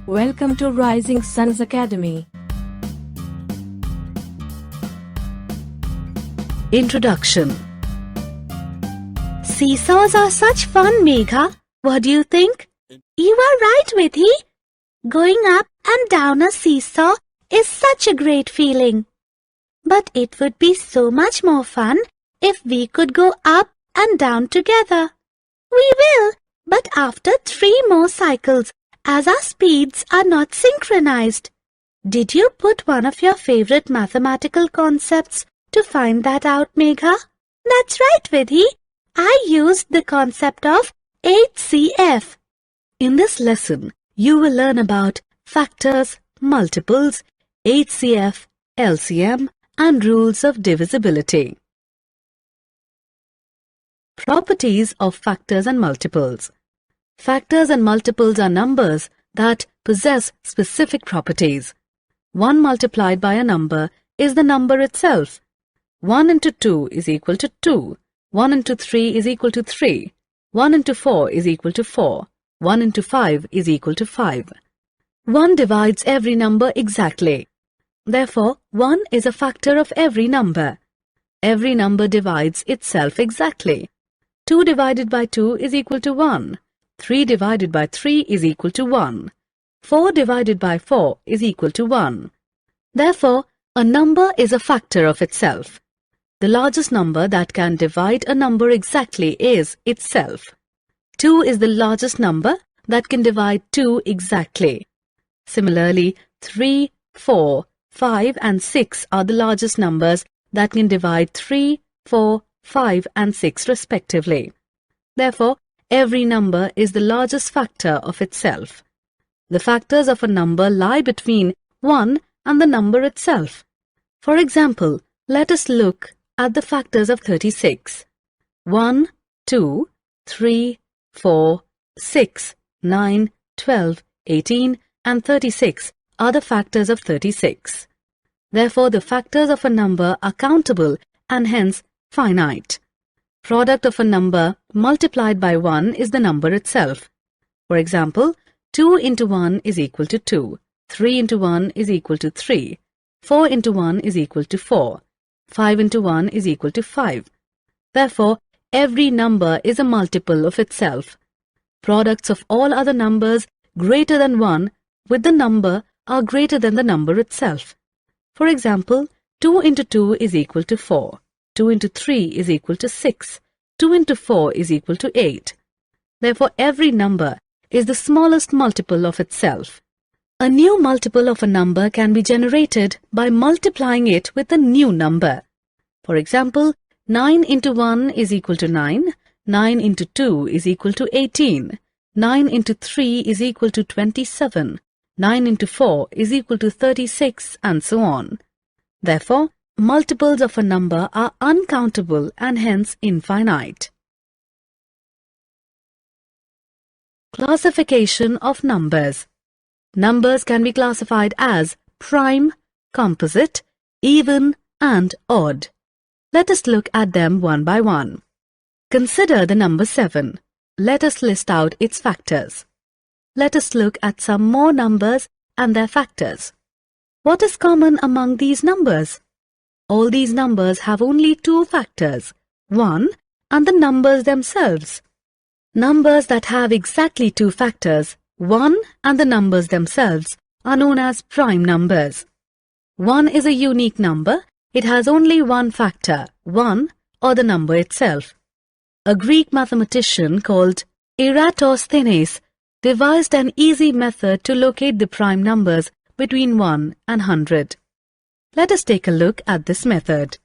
Welcome to Rising Suns Academy. Introduction. Seesaws are such fun, Megha. What do you think? You are right, Vidhi. Going up and down a seesaw is such a great feeling. But it would be so much more fun if we could go up and down together. We will, but after 3 more cycles, as our speeds are not synchronized. Did you put one of your favorite mathematical concepts to find that out, Megha? That's right, Vidhi. I used the concept of HCF. In this lesson, you will learn about factors, multiples, HCF, LCM, and rules of divisibility. Properties of factors and multiples. Factors and multiples are numbers that possess specific properties. 1 multiplied by a number is the number itself. 1 into 2 is equal to 2. 1 into 3 is equal to 3. 1 into 4 is equal to 4. 1 into 5 is equal to 5. 1 divides every number exactly. Therefore, 1 is a factor of every number. Every number divides itself exactly. 2 divided by 2 is equal to 1. 3 divided by 3 is equal to 1. 4 divided by 4 is equal to 1. Therefore, a number is a factor of itself. The largest number that can divide a number exactly is itself. 2 is the largest number that can divide 2 exactly. Similarly, 3, 4, 5 and 6 are the largest numbers that can divide 3, 4, 5 and 6 respectively. Therefore, every number is the largest factor of itself. The factors of a number lie between 1 and the number itself. For example, let us look at the factors of 36. 1, 2, 3, 4, 6, 9, 12, 18 and 36 are the factors of 36. Therefore, the factors of a number are countable and hence finite. Product of a number multiplied by 1 is the number itself. For example, 2 into 1 is equal to 2, 3 into 1 is equal to 3, 4 into 1 is equal to 4, 5 into 1 is equal to 5. Therefore, every number is a multiple of itself. Products of all other numbers greater than 1 with the number are greater than the number itself. For example, 2 into 2 is equal to 4. 2 into 3 is equal to 6. 2 into 4 is equal to 8. Therefore, every number is the smallest multiple of itself. A new multiple of a number can be generated by multiplying it with a new number. For example, 9 into 1 is equal to 9. 9 into 2 is equal to 18. 9 into 3 is equal to 27. 9 into 4 is equal to 36 and so on. Therefore, multiples of a number are uncountable and hence infinite. Classification of numbers. Numbers can be classified as prime, composite, even, and odd. Let us look at them one by one. Consider the number 7. Let us list out its factors. Let us look at some more numbers and their factors. What is common among these numbers? All these numbers have only 2 factors, 1 and the numbers themselves. Numbers that have exactly 2 factors, 1 and the numbers themselves, are known as prime numbers. 1 is a unique number. It has only 1 factor, 1 or the number itself. A Greek mathematician called Eratosthenes devised an easy method to locate the prime numbers between 1 and 100. Let us take a look at this method.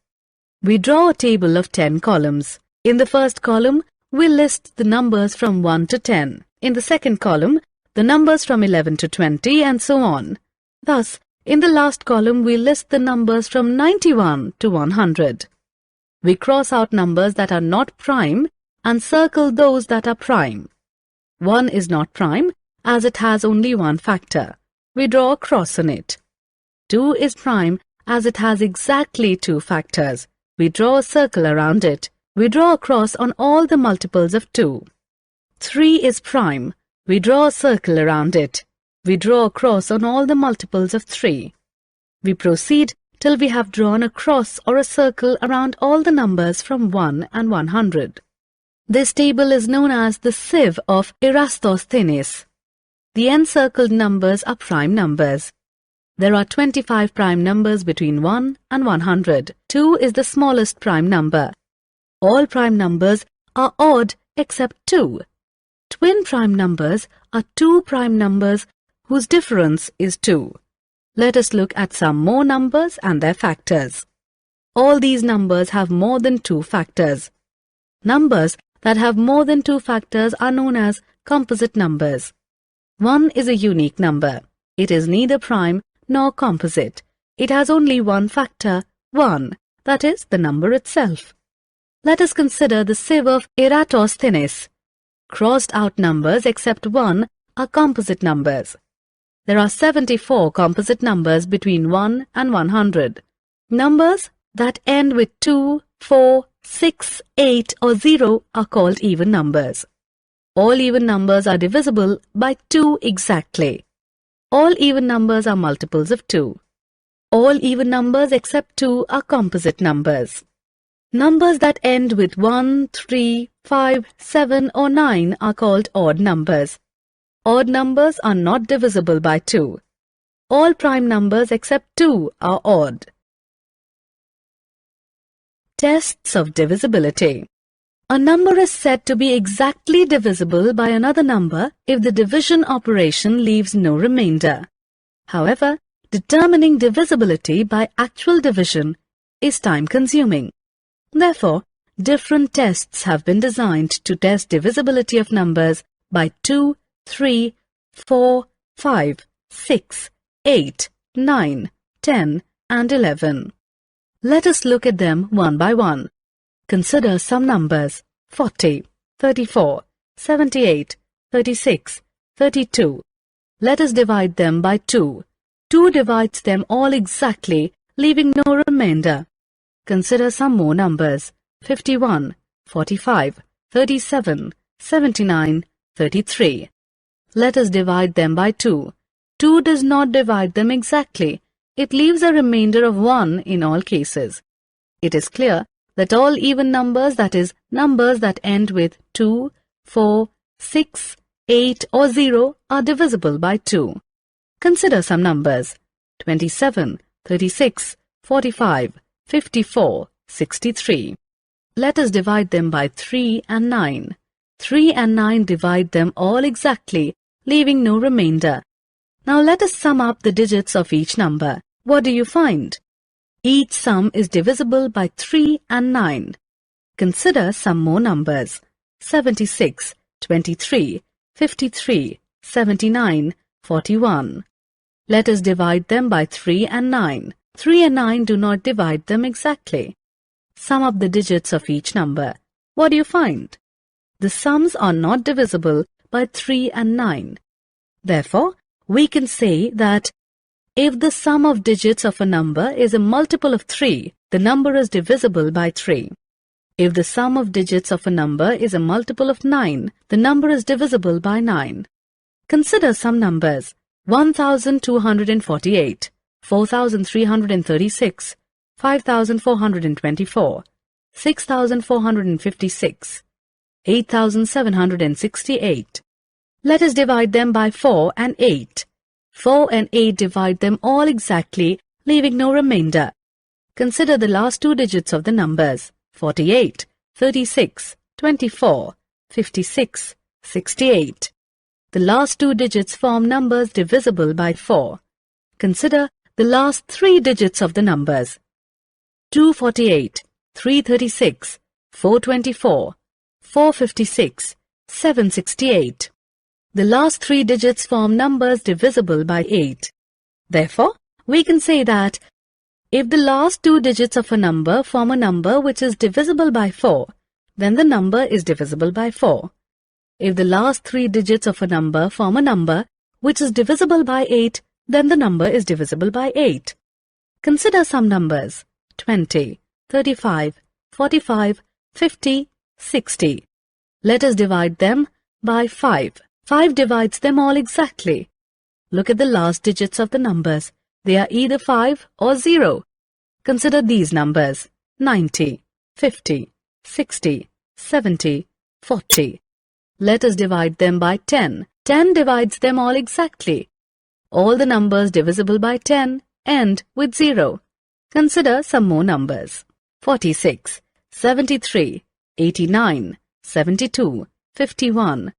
We draw a table of 10 columns. In the first column, we list the numbers from 1 to 10. In the second column, the numbers from 11 to 20 and so on. Thus, in the last column, we list the numbers from 91 to 100. We cross out numbers that are not prime and circle those that are prime. 1 is not prime as it has only 1 factor. We draw a cross on it. 2 is prime as it has exactly 2 factors. We draw a circle around it. We draw a cross on all the multiples of 2. 3 is prime. We draw a circle around it. We draw a cross on all the multiples of 3. We proceed till we have drawn a cross or a circle around all the numbers from 1 and 100. This table is known as the sieve of Eratosthenes. The encircled numbers are prime numbers. There are 25 prime numbers between 1 and 100. 2 is the smallest prime number. All prime numbers are odd except 2. Twin prime numbers are 2 prime numbers whose difference is 2. Let us look at some more numbers and their factors. All these numbers have more than 2 factors. Numbers that have more than 2 factors are known as composite numbers. 1 is a unique number. It is neither prime nor composite. It has only one factor, 1, that is, the number itself. Let us consider the sieve of Eratosthenes. Crossed out numbers except 1 are composite numbers. There are 74 composite numbers between 1 and 100. Numbers that end with 2, 4, 6, 8 or 0 are called even numbers. All even numbers are divisible by 2 exactly. All even numbers are multiples of 2. All even numbers except 2 are composite numbers. Numbers that end with 1, 3, 5, 7 or 9 are called odd numbers. Odd numbers are not divisible by 2. All prime numbers except 2 are odd. Tests of divisibility. A number is said to be exactly divisible by another number if the division operation leaves no remainder. However, determining divisibility by actual division is time-consuming. Therefore, different tests have been designed to test divisibility of numbers by 2, 3, 4, 5, 6, 8, 9, 10 and 11. Let us look at them one by one. Consider some numbers: 40, 34, 78, 36, 32. Let us divide them by 2. 2 divides them all exactly, leaving no remainder. Consider some more numbers: 51, 45, 37, 79, 33. Let us divide them by 2. 2 does not divide them exactly. It leaves a remainder of 1 in all cases. It is clear that all even numbers, that is, numbers that end with 2, 4, 6, 8 or 0, are divisible by 2. Consider some numbers: 27, 36, 45, 54, 63. Let us divide them by 3 and 9. 3 and 9 divide them all exactly, leaving no remainder. Now let us sum up the digits of each number. What do you find? Each sum is divisible by 3 and 9. Consider some more numbers: 76, 23, 53, 79, 41. Let us divide them by 3 and 9. 3 and 9 do not divide them exactly. Sum up the digits of each number. What do you find? The sums are not divisible by 3 and 9. Therefore, we can say that if the sum of digits of a number is a multiple of 3, the number is divisible by 3. If the sum of digits of a number is a multiple of 9, the number is divisible by 9. Consider some numbers: 1248, 4336, 5424, 6456, 8768. Let us divide them by 4 and 8. 4 and 8 divide them all exactly, leaving no remainder. Consider the last 2 digits of the numbers: 48, 36, 24, 56, 68. The last 2 digits form numbers divisible by 4. Consider the last 3 digits of the numbers: 248, 336, 424, 456, 768. The last 3 digits form numbers divisible by 8. Therefore, we can say that if the last 2 digits of a number form a number which is divisible by 4, then the number is divisible by 4. If the last 3 digits of a number form a number which is divisible by 8, then the number is divisible by 8. Consider some numbers: 20, 35, 45, 50, 60. Let us divide them by 5. 5 divides them all exactly. Look at the last digits of the numbers. They are either 5 or 0. Consider these numbers: 90, 50, 60, 70, 40. Let us divide them by 10. 10 divides them all exactly. All the numbers divisible by 10 end with 0. Consider some more numbers: 46, 73, 89, 72, 51.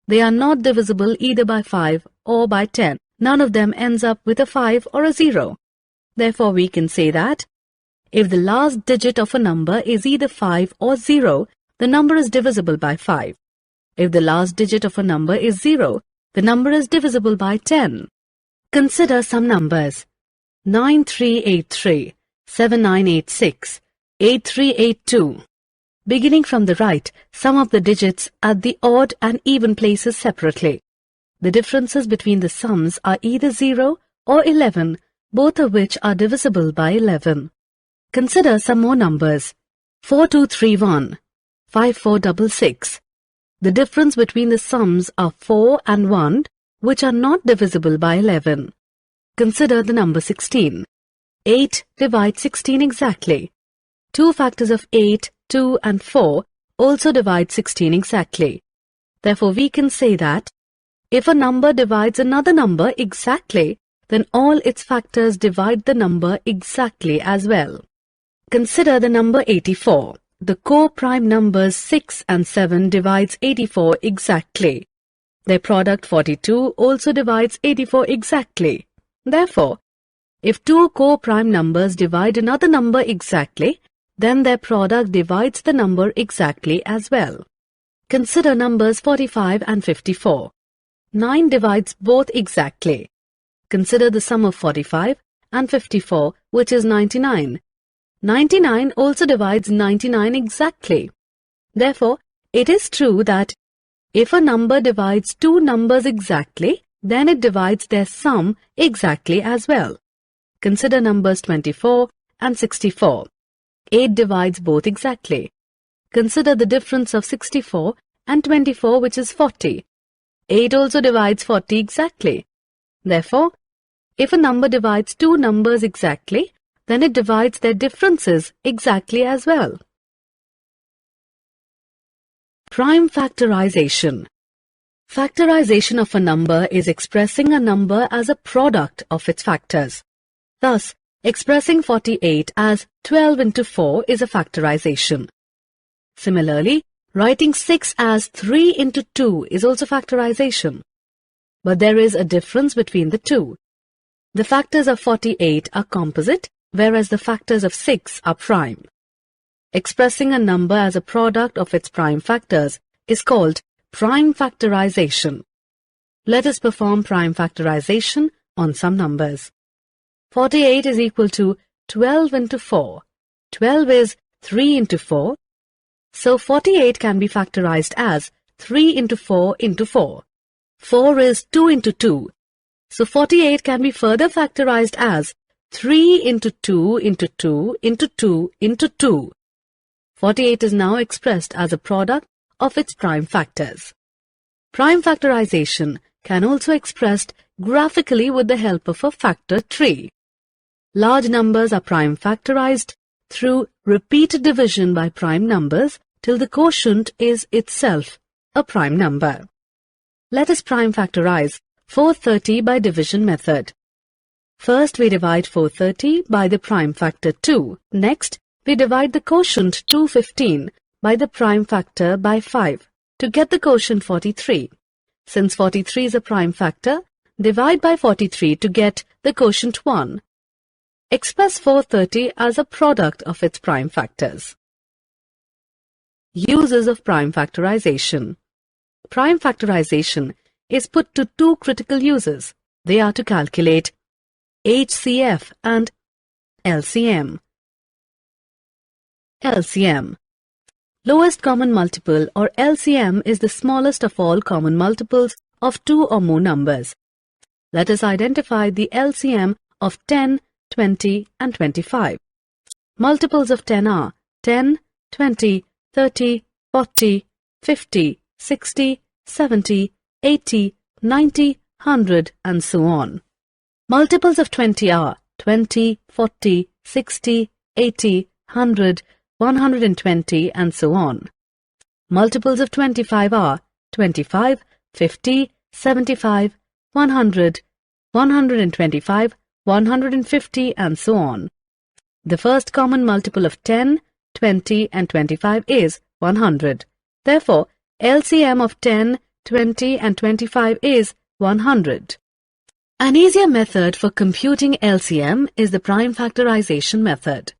They are not divisible either by 5 or by 10. None of them ends up with a 5 or a 0. Therefore, we can say that if the last digit of a number is either 5 or 0, the number is divisible by 5. If the last digit of a number is 0, the number is divisible by 10. Consider some numbers: 9383, 7986, 8382. Beginning from the right, sum up the digits at the odd and even places separately. The differences between the sums are either 0 or 11, both of which are divisible by 11. Consider some more numbers: 4231, 5466. The difference between the sums are 4 and 1, which are not divisible by 11. Consider the number 16. 8 divides 16 exactly. Two factors of 8, 2 and 4 also divide 16 exactly. Therefore, we can say that if a number divides another number exactly, then all its factors divide the number exactly as well. Consider the number 84. The co-prime numbers 6 and 7 divides 84 exactly. Their product 42 also divides 84 exactly. Therefore, if two co-prime numbers divide another number exactly, then their product divides the number exactly as well. Consider numbers 45 and 54. 9 divides both exactly. Consider the sum of 45 and 54, which is 99. 99 also divides 99 exactly. Therefore, it is true that if a number divides two numbers exactly, then it divides their sum exactly as well. Consider numbers 24 and 64. 8 divides both exactly. Consider the difference of 64 and 24, which is 40. 8 also divides 40 exactly. Therefore, if a number divides two numbers exactly, then it divides their differences exactly as well. Prime factorization. Factorization of a number is expressing a number as a product of its factors. Thus, expressing 48 as 12 into 4 is a factorization. Similarly, writing 6 as 3 into 2 is also factorization. But there is a difference between the two. The factors of 48 are composite, whereas the factors of 6 are prime. Expressing a number as a product of its prime factors is called prime factorization. Let us perform prime factorization on some numbers. 48 is equal to 12 into 4. 12 is 3 into 4. So 48 can be factorized as 3 into 4 into 4. 4 is 2 into 2. So 48 can be further factorized as 3 into 2 into 2 into 2 into 2. 48 is now expressed as a product of its prime factors. Prime factorization can also be expressed graphically with the help of a factor tree. Large numbers are prime factorized through repeated division by prime numbers till the quotient is itself a prime number. Let us prime factorize 430 by division method. First, we divide 430 by the prime factor 2. Next, we divide the quotient 215 by the prime factor by 5 to get the quotient 43. Since 43 is a prime factor, divide by 43 to get the quotient 1. Express 430 as a product of its prime factors. Uses of prime factorization. Prime factorization is put to two critical uses. They are to calculate HCF and LCM. LCM. Lowest common multiple or LCM is the smallest of all common multiples of two or more numbers. Let us identify the LCM of 10, 20 and 25. Multiples of 10 are 10, 20, 30, 40, 50, 60, 70, 80, 90, 100, and so on. Multiples of 20 are 20, 40, 60, 80, 100, 120, and so on. Multiples of 25 are 25, 50, 75, 100, 125, 150, and so on. The first common multiple of 10, 20, and 25 is 100. Therefore, LCM of 10, 20, and 25 is 100. An easier method for computing LCM is the prime factorization method.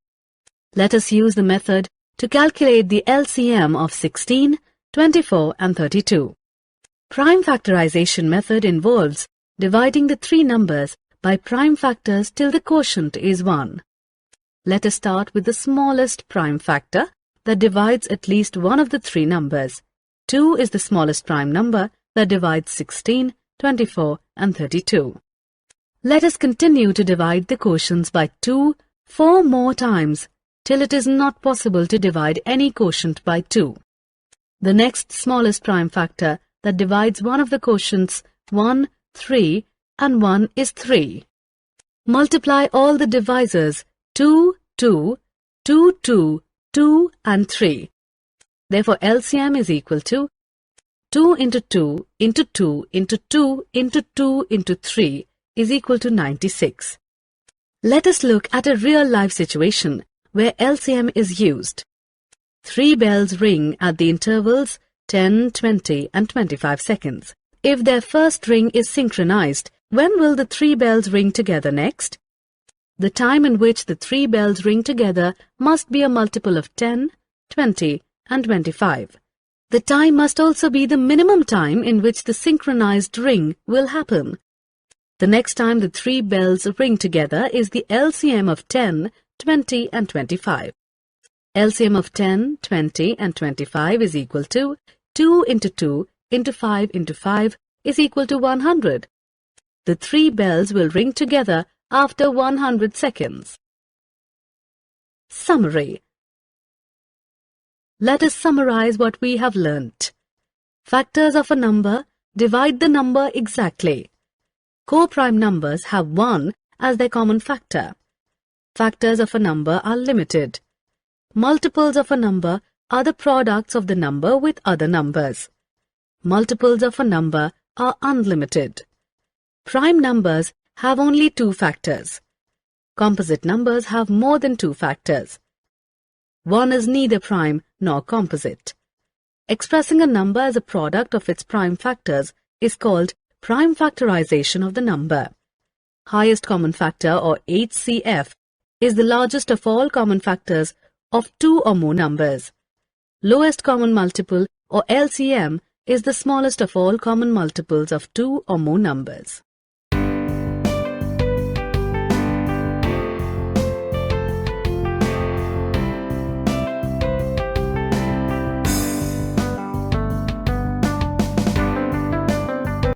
Let us use the method to calculate the LCM of 16, 24, and 32. Prime factorization method involves dividing the three numbers by prime factors till the quotient is 1. Let us start with the smallest prime factor that divides at least one of the three numbers. 2 is the smallest prime number that divides 16, 24, and 32. Let us continue to divide the quotients by 2 4 more times till it is not possible to divide any quotient by 2. The next smallest prime factor that divides one of the quotients 1, 3, and 1 is 3. Multiply all the divisors 2, 2, 2, 2, 2, and 3. Therefore, LCM is equal to 2 into 2 into 2 into 2 into 2 into 3 is equal to 96. Let us look at a real-life situation where LCM is used. 3 bells ring at the intervals 10, 20, and 25 seconds. If their first ring is synchronized, when will the 3 bells ring together next? The time in which the 3 bells ring together must be a multiple of 10, 20, and 25. The time must also be the minimum time in which the synchronized ring will happen. The next time the 3 bells ring together is the LCM of 10, 20, and 25. LCM of 10, 20, and 25 is equal to 2 into 2 into 5 into 5 is equal to 100. The 3 bells will ring together after 100 seconds. Summary. Let us summarize what we have learnt. Factors of a number divide the number exactly. Co-prime numbers have 1 as their common factor. Factors of a number are limited. Multiples of a number are the products of the number with other numbers. Multiples of a number are unlimited. Prime numbers have only 2 factors. Composite numbers have more than 2 factors. 1 is neither prime nor composite. Expressing a number as a product of its prime factors is called prime factorization of the number. Highest common factor, or HCF, is the largest of all common factors of 2 or more numbers. Lowest common multiple, or LCM, is the smallest of all common multiples of 2 or more numbers.